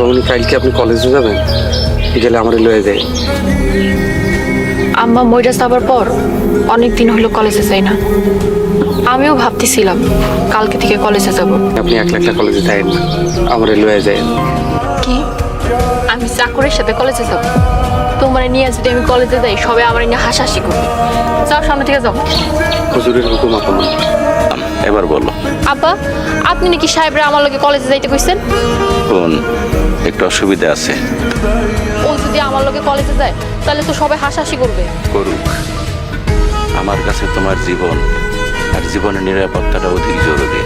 আপামনি কালকে আপনি কলেজে যাবেন, গেলে আমার লয়ে যায়। আম্মা মইরা যাবার পর অনেক দিন হলো কলেজে যাই না। আমিও ভাবতেছিলাম কালকে থেকে কলেজে যাব। আপনি একলা একলা কলেজে যাবেন না, আমার লয়ে যায়। কি আমি চাকরের সাথে কলেজে যাব? তোমার নিয়ে যদি আমি কলেজে যাই সবাই আমার নিয়ে হাসাহাসি করবে। যাও সামনে থেকে যাও। হুজুরের হুকুম আপামনি। এবার বলো। আপা আপনি নাকি সাহেবরা আমার লগে কলেজে যাইতে কইছেন? কোন একটু অসুবিধা আছে। ও যদি আমার লগে কলেজে যায় তাহলে তো সবাই হাসাহাসি করবে। করুক, আমার কাছে তোমার জীবন আর জীবনের নিরাপত্তাটা অধিক জরুরি।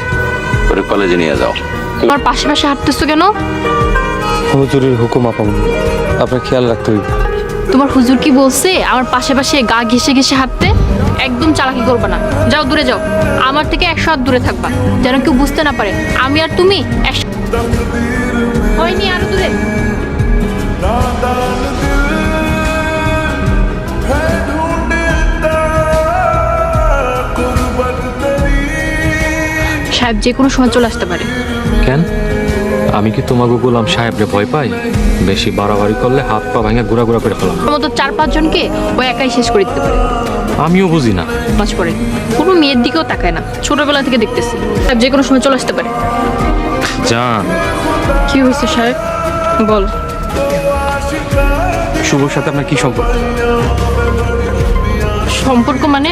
করে কলেজে নিয়ে যাও। তোমার পাশে পাশে হাঁটতেছো কেন? হুজুরের হুকুম আপামনি, আপনার খেয়াল রাখতে হইবে। তোমার হুজুর কি বলছে আমার পাশে পাশে গা ঘেসে ঘেসে হাঁটতে? একদম চালাকি করবে না, যাও দূরে যাও। আমার থেকে 100 হাত দূরে থাকবা, যেন কেউ বুঝতে না পারে আমি আর তুমি হয়নি। আরো দূরে। সাহেব যে কোনো সময় চলে আসতে পারে। কেন? আমি কি তোমাকে গোলাম সাহেবরে ভয় পাই? বেশি বাড়াবাড়ি করলে হাত পা ভাঙে ঘোরা ঘোরা করে ফেলাম। মতো 4-5 জনকে ও একাই শেষ করে দিতে পারে। আমিও বুঝি না। মাস পরে কোনো মেয়ের দিকেও তাকায় না, ছোটবেলা থেকে দেখতেছি। সাহেব যে কোনো সময় চলে আসতে পারে। জান, কি হয়েছে সাহেব বল। শুভর সাথে আপনার কি সম্পর্ক? সম্পর্ক মানে?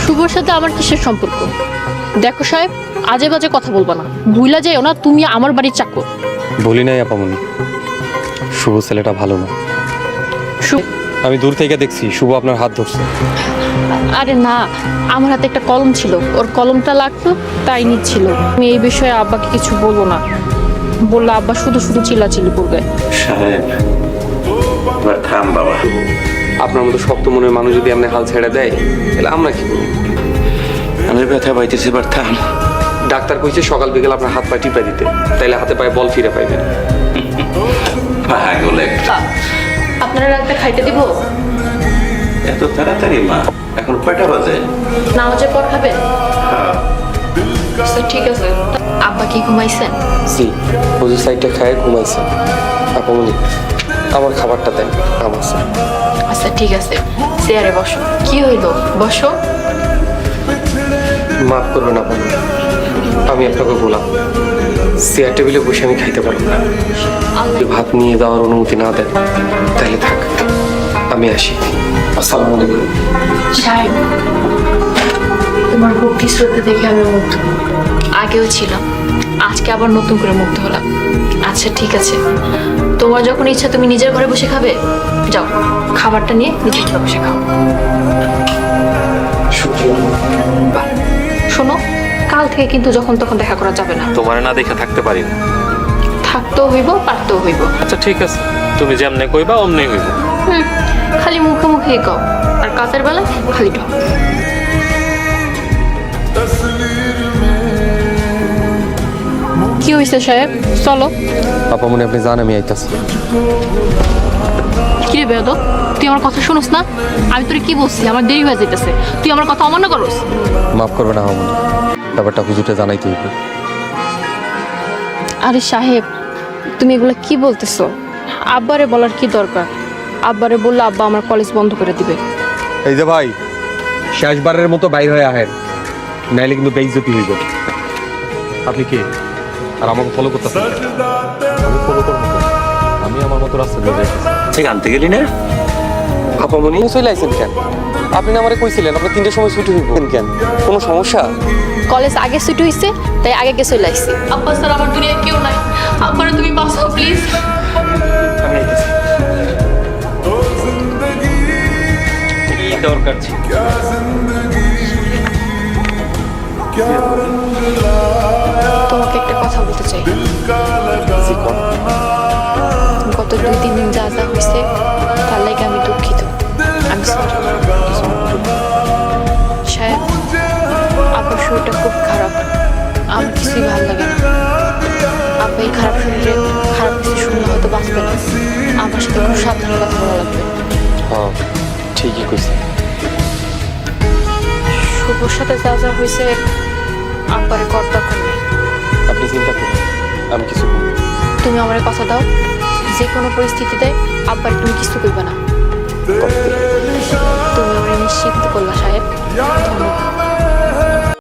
শুভর সাথে আমার কিসের সম্পর্ক? দেখো সাহেব, আজে বাজে কথা বলবা না, ভুলা যাইও না তুমি আমার বাড়ির চাকর। বলি নাই আপামনি, শুভ ছেলেটা ভালো না। আমি দূর থেকে দেখছি শুভ আপনার হাত ধরছে। আরে না, আমার হাতে একটা কলম ছিল, ওর কলমটা লাগতো তাই নিচ্ছিল। আমি এই বিষয়ে আব্বাকে কিছু বলবো না, বললে আব্বা শুধু শুধু চিল্লাচিল্লি করবে। সাহেব, এবার থাম বাবা। আপনার মতো শক্ত মনের মানুষ যদি আপনি হাল ছেড়ে দেয় তাহলে আমরা কি করব? আমি ব্যথা পাইতেছি, এবার থাম। ডাক্তার কইছে সকাল বিকেল আপনার হাত পা টিপে দিতে, তাইলে হাতে পায়ে বল ফিরে পাইবেন। পাগল একটা। আপনারা একটা খাইতে দিব? এত তাড়াতাড়ি মা? এখন কয়টা বাজে? নামাজের পর খাবেন? আচ্ছা, ঠিক আছে। আব্বা কি ঘুমাইছেন? জি, হুজুর সাইডটা খায় ঘুমাইছে। আপামনি আমার খাবারটা দেন, আমার আছে। আচ্ছা ঠিক আছে, চেয়ারে বসো। কি হইল, বসো। মাফ করবেন আপামনি, আমি আপনাকে বললাম চেয়ার টেবিলে বসে আমি খাইতে পারবো না। যদি ভাত নিয়ে যাওয়ার অনুমতি না দেন তাহলে থাক, আমি আসি। আসসালামু আলাইকুম। সাহেব, তোমার ভক্তি শ্রদ্ধা দেখে আমি মুগ্ধ। আগেও ছিলাম, আজকে আবার নতুন করে মুগ্ধ হলাম। আচ্ছা ঠিক আছে, তোমার যখন ইচ্ছা তুমি নিজের ঘরে বসে খাবে, যাও খাবারটা নিয়ে নিজের ঘরে বসে খাও। বাহ, শোনো, কাল থেকে কিন্তু যখন তখন দেখা করা যাবে না। তোমার না দেখে থাকতে পারি না। থাকতেও হইব, পারতেও হইব। আচ্ছা ঠিক আছে, তুমি যেমনে কইবা অমনি হইব। খালি মুখে মুখে কও, আর কাজের বেলায় খালি ঢক। কি হয়েছে সাহেব, চলো। আপামনি আপনি জান আমি আইতাছি। কি রে বেয়াদব, তুই আমার কথা শুনোস না? আমি তোরে কি বলছি, আমার দেরি হয়ে যাইতেছে, তুই আমার কথা অমান্য করস। মাফ করবেন আপামনি, ব্যাপারটা হুজুরকে জানাইতে হইবে। আরে সাহেব, তুমি এগুলো কি বলতেছো? আব্বারে বলার কি দরকার? আব্বারে বললে আব্বা আমার কলেজ বন্ধ করে দিবে। এই যে ভাই, শেষবারের মতো বাইর হয়ে আহেন, নাইলে কিন্তু বেইজ্জতি হইব। আপনি কে? আর আমাকে ফলো করতেছেন? আমি ফলো করবো কেন? আমি আমার মতো রাস্তা দিয়ে যাইতেছি। ঠিক আনতে গেলি না? আপামনি চলে আইছেন কেন? আপনি না আমারে কইছিলেন আপনি 3টার সময় ছুটি হইব কেন? কোনো সমস্যা? কলেজ আগে ছুটি হয়েছে তাই আগে গেছে লাইছি। আব্বা স্যার, আমার দুনিয়ায় কেউ নাই, আব্বারে তুমি বাঁচাও প্লিজ। আমি আইতাছি। কি দরকার ছিল? তোমাকে একটা কথা বলতে চাই। জি কোন? গত 2-3 দিন যা যা হয়েছে তার লাগে আমি দুঃখিত। আমি সরি সাহেব, আপনার শরীরটা খুব খারাপ, আমার কিছুই ভালো লাগে না। আপনি এই খারাপ শরীরে খারাপ কিছু শুনলে হয়তো বাঁচবে না। আমার সাথে খুব সাবধানে কথা বলা লাগবে। হ্যাঁ ঠিকই কইছেন। শুভর সাথে যা যা হয়েছে আব্বারে কর দরকার নেই। আপনি চিন্তা করুন, আমি কিছু বলবো। তুমি আমার কথা দাও, যে কোনো পরিস্থিতিতে আব্বার তুমি কিছু করবে না।